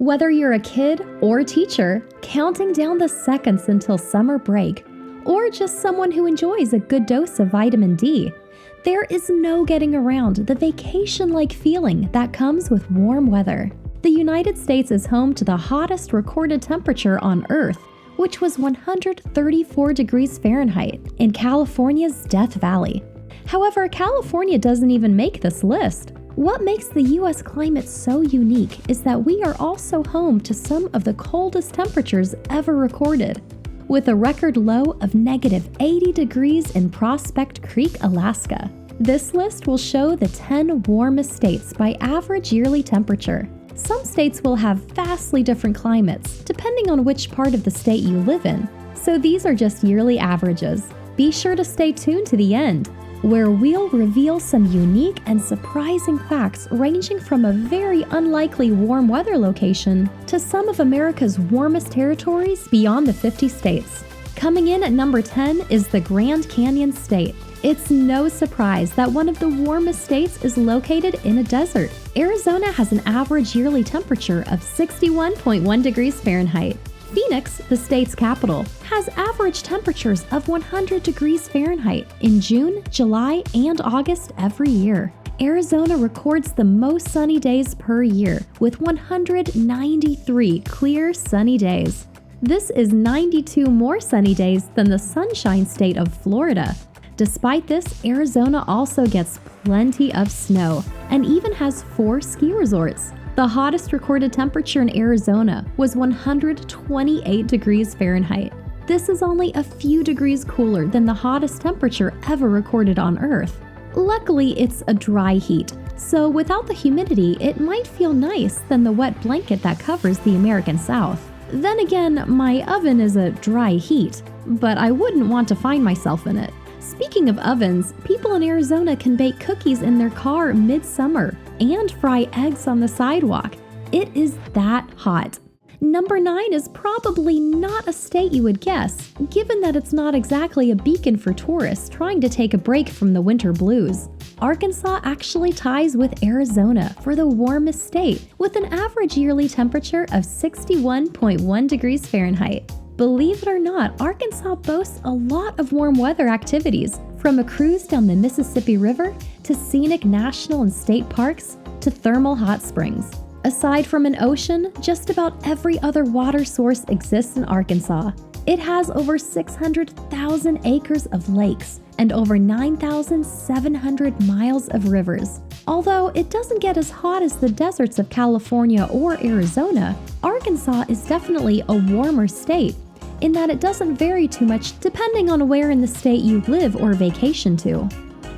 Whether you're a kid or a teacher, counting down the seconds until summer break, or just someone who enjoys a good dose of vitamin D, there is no getting around the vacation-like feeling that comes with warm weather. The United States is home to the hottest recorded temperature on Earth, which was 134 degrees Fahrenheit in California's Death Valley. However, California doesn't even make this list. What makes the U.S. climate so unique is that we are also home to some of the coldest temperatures ever recorded, with a record low of negative 80 degrees in Prospect Creek, Alaska. This list will show the 10 warmest states by average yearly temperature. Some states will have vastly different climates, depending on which part of the state you live in, so these are just yearly averages. Be sure to stay tuned to the end, where we'll reveal some unique and surprising facts ranging from a very unlikely warm weather location to some of America's warmest territories beyond the 50 states. Coming in at number 10 is the Grand Canyon State. It's no surprise that one of the warmest states is located in a desert. Arizona has an average yearly temperature of 61.1 degrees Fahrenheit. Phoenix, the state's capital, has average temperatures of 100 degrees Fahrenheit in June, July, and August every year. Arizona records the most sunny days per year, with 193 clear sunny days. This is 92 more sunny days than the Sunshine State of Florida. Despite this, Arizona also gets plenty of snow and even has 4 ski resorts. The hottest recorded temperature in Arizona was 128 degrees Fahrenheit. This is only a few degrees cooler than the hottest temperature ever recorded on Earth. Luckily, it's a dry heat, so without the humidity, it might feel nice than the wet blanket that covers the American South. Then again, my oven is a dry heat, but I wouldn't want to find myself in it. Speaking of ovens, people in Arizona can bake cookies in their car midsummer and fry eggs on the sidewalk. It is that hot. Number 9 is probably not a state you would guess, given that it's not exactly a beacon for tourists trying to take a break from the winter blues. Arkansas actually ties with Arizona for the warmest state, with an average yearly temperature of 61.1 degrees Fahrenheit. Believe it or not, Arkansas boasts a lot of warm weather activities, from a cruise down the Mississippi River to scenic national and state parks to thermal hot springs. Aside from an ocean, just about every other water source exists in Arkansas. It has over 600,000 acres of lakes and over 9,700 miles of rivers. Although it doesn't get as hot as the deserts of California or Arizona, Arkansas is definitely a warmer state, in that it doesn't vary too much depending on where in the state you live or vacation to.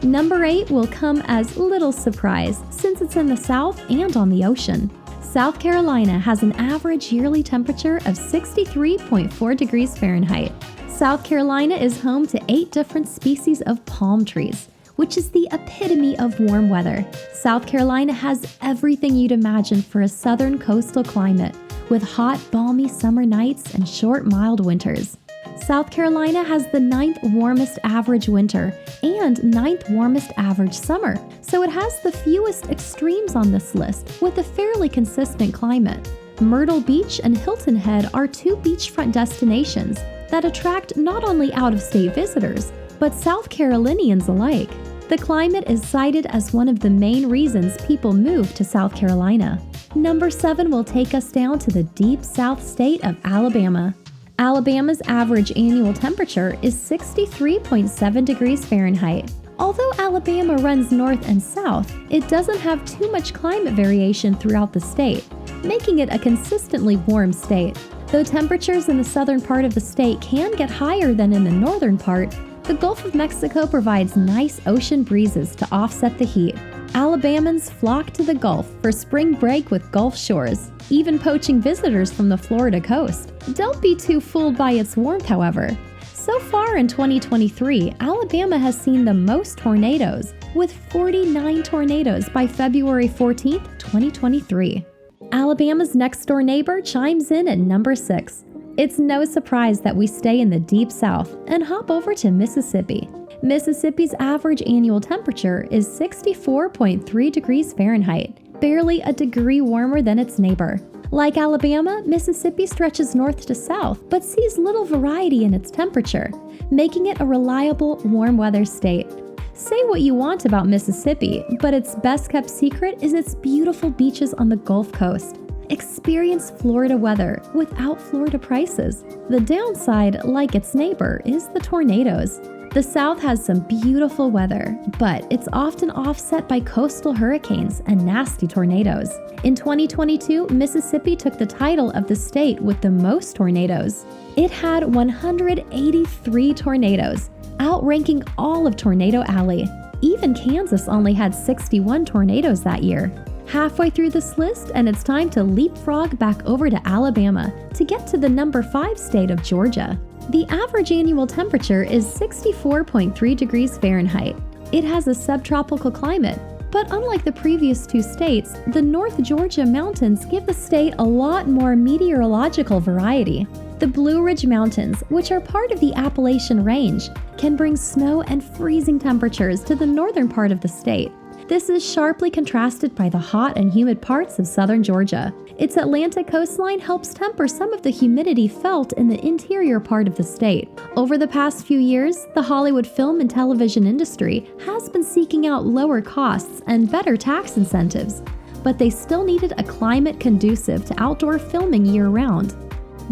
Number 8 will come as little surprise since it's in the South and on the ocean. South Carolina has an average yearly temperature of 63.4 degrees Fahrenheit. South Carolina is home to 8 different species of palm trees, which is the epitome of warm weather. South Carolina has everything you'd imagine for a southern coastal climate, with hot, balmy summer nights and short, mild winters. South Carolina has the 9th warmest average winter and 9th warmest average summer, so it has the fewest extremes on this list, with a fairly consistent climate. Myrtle Beach and Hilton Head are 2 beachfront destinations that attract not only out-of-state visitors, but South Carolinians alike. The climate is cited as one of the main reasons people move to South Carolina. Number 7 will take us down to the deep South state of Alabama. Alabama's average annual temperature is 63.7 degrees Fahrenheit. Although Alabama runs north and south, it doesn't have too much climate variation throughout the state, making it a consistently warm state. Though temperatures in the southern part of the state can get higher than in the northern part, the Gulf of Mexico provides nice ocean breezes to offset the heat. Alabamans flock to the Gulf for spring break with Gulf shores, even poaching visitors from the Florida coast. Don't be too fooled by its warmth, however. So far in 2023, Alabama has seen the most tornadoes, with 49 tornadoes by February 14, 2023. Alabama's next-door neighbor chimes in at number 6. It's no surprise that we stay in the deep South and hop over to Mississippi. Mississippi's average annual temperature is 64.3 degrees Fahrenheit, barely a degree warmer than its neighbor. Like Alabama, Mississippi stretches north to south but sees little variety in its temperature, making it a reliable, warm weather state. Say what you want about Mississippi, but its best kept secret is its beautiful beaches on the Gulf Coast. Experience Florida weather without Florida prices. The downside, like its neighbor, is the tornadoes. The South has some beautiful weather, but it's often offset by coastal hurricanes and nasty tornadoes. In 2022, Mississippi took the title of the state with the most tornadoes. It had 183 tornadoes, outranking all of Tornado Alley. Even Kansas only had 61 tornadoes that year. Halfway through this list, and it's time to leapfrog back over to Alabama to get to the number 5 state of Georgia. The average annual temperature is 64.3 degrees Fahrenheit. It has a subtropical climate, but unlike the previous 2 states, the North Georgia mountains give the state a lot more meteorological variety. The Blue Ridge Mountains, which are part of the Appalachian Range, can bring snow and freezing temperatures to the northern part of the state. This is sharply contrasted by the hot and humid parts of southern Georgia. Its Atlantic coastline helps temper some of the humidity felt in the interior part of the state. Over the past few years, the Hollywood film and television industry has been seeking out lower costs and better tax incentives, but they still needed a climate conducive to outdoor filming year-round.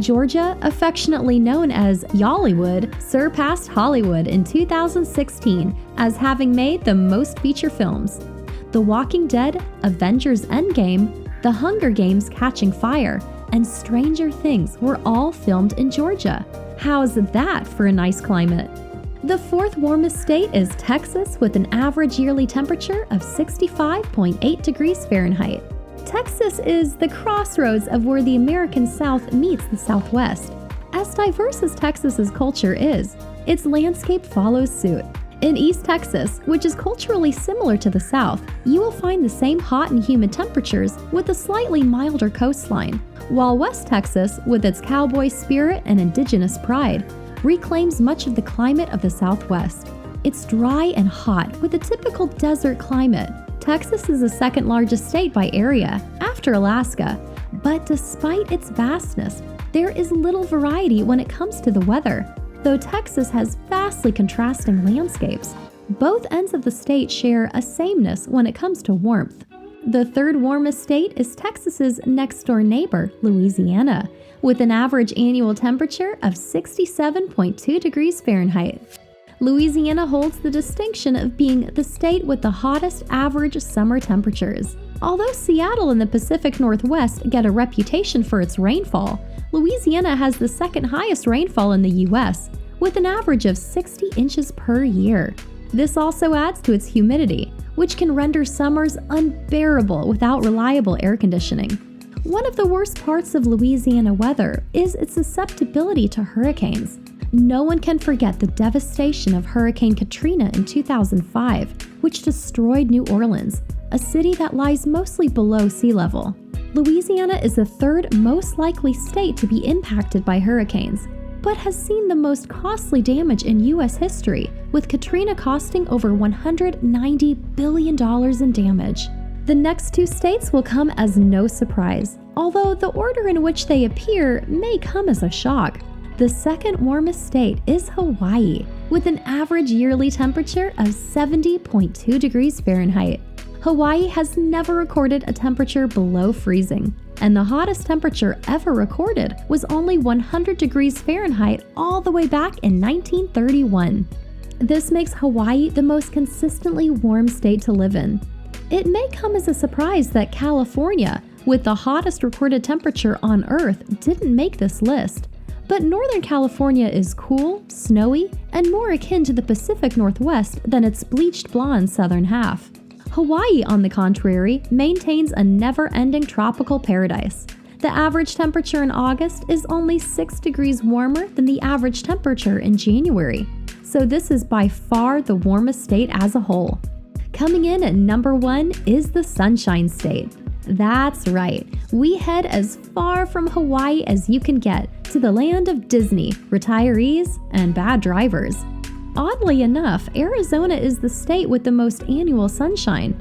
Georgia, affectionately known as Y'allywood, surpassed Hollywood in 2016 as having made the most feature films. The Walking Dead, Avengers Endgame, The Hunger Games Catching Fire, and Stranger Things were all filmed in Georgia. How's that for a nice climate? The 4th warmest state is Texas with an average yearly temperature of 65.8 degrees Fahrenheit. Texas is the crossroads of where the American South meets the Southwest. As diverse as Texas's culture is, its landscape follows suit. In East Texas, which is culturally similar to the South, you will find the same hot and humid temperatures with a slightly milder coastline, while West Texas, with its cowboy spirit and indigenous pride, reclaims much of the climate of the Southwest. It's dry and hot with a typical desert climate. Texas is the 2nd largest state by area, after Alaska, but despite its vastness, there is little variety when it comes to the weather. Though Texas has vastly contrasting landscapes, both ends of the state share a sameness when it comes to warmth. The 3rd warmest state is Texas's next-door neighbor, Louisiana, with an average annual temperature of 67.2 degrees Fahrenheit. Louisiana holds the distinction of being the state with the hottest average summer temperatures. Although Seattle and the Pacific Northwest get a reputation for its rainfall, Louisiana has the 2nd highest rainfall in the U.S., with an average of 60 inches per year. This also adds to its humidity, which can render summers unbearable without reliable air conditioning. One of the worst parts of Louisiana weather is its susceptibility to hurricanes. No one can forget the devastation of Hurricane Katrina in 2005, which destroyed New Orleans, a city that lies mostly below sea level. Louisiana is the 3rd most likely state to be impacted by hurricanes, but has seen the most costly damage in U.S. history, with Katrina costing over $190 billion in damage. The next 2 states will come as no surprise, although the order in which they appear may come as a shock. The 2nd warmest state is Hawaii, with an average yearly temperature of 70.2 degrees Fahrenheit. Hawaii has never recorded a temperature below freezing, and the hottest temperature ever recorded was only 100 degrees Fahrenheit all the way back in 1931. This makes Hawaii the most consistently warm state to live in. It may come as a surprise that California, with the hottest recorded temperature on Earth, didn't make this list. But Northern California is cool, snowy, and more akin to the Pacific Northwest than its bleached blonde southern half. Hawaii, on the contrary, maintains a never-ending tropical paradise. The average temperature in August is only 6 degrees warmer than the average temperature in January. So this is by far the warmest state as a whole. Coming in at number 1 is the Sunshine State. That's right, we head as far from Hawaii as you can get, to the land of Disney, retirees, and bad drivers. Oddly enough, Arizona is the state with the most annual sunshine.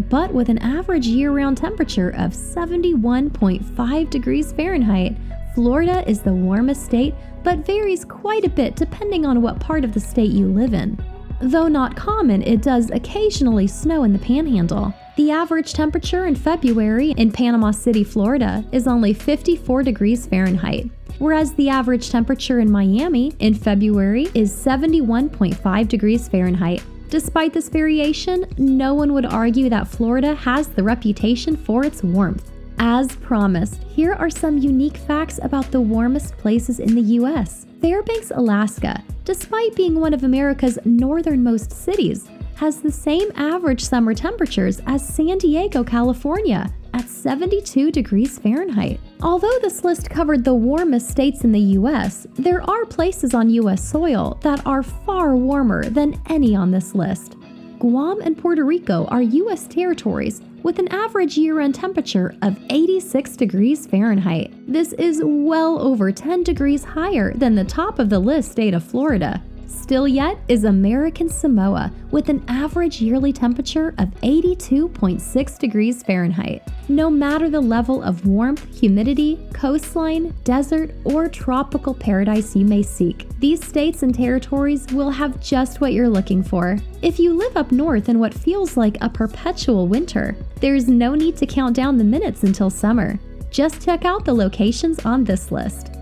but with an average year-round temperature of 71.5 degrees Fahrenheit, Florida is the warmest state, but varies quite a bit depending on what part of the state you live in. Though not common, it does occasionally snow in the Panhandle. The average temperature in February in Panama City, Florida is only 54 degrees Fahrenheit, whereas the average temperature in Miami in February is 71.5 degrees Fahrenheit. Despite this variation, no one would argue that Florida has the reputation for its warmth. As promised, here are some unique facts about the warmest places in the U.S. Fairbanks, Alaska, despite being one of America's northernmost cities, has the same average summer temperatures as San Diego, California, at 72 degrees Fahrenheit. Although this list covered the warmest states in the U.S., there are places on U.S. soil that are far warmer than any on this list. Guam and Puerto Rico are U.S. territories with an average year-end temperature of 86 degrees Fahrenheit. This is well over 10 degrees higher than the top of the list state of Florida. Still yet is American Samoa with an average yearly temperature of 82.6 degrees Fahrenheit. No matter the level of warmth, humidity, coastline, desert, or tropical paradise you may seek, these states and territories will have just what you're looking for. If you live up north in what feels like a perpetual winter, there's no need to count down the minutes until summer. Just check out the locations on this list.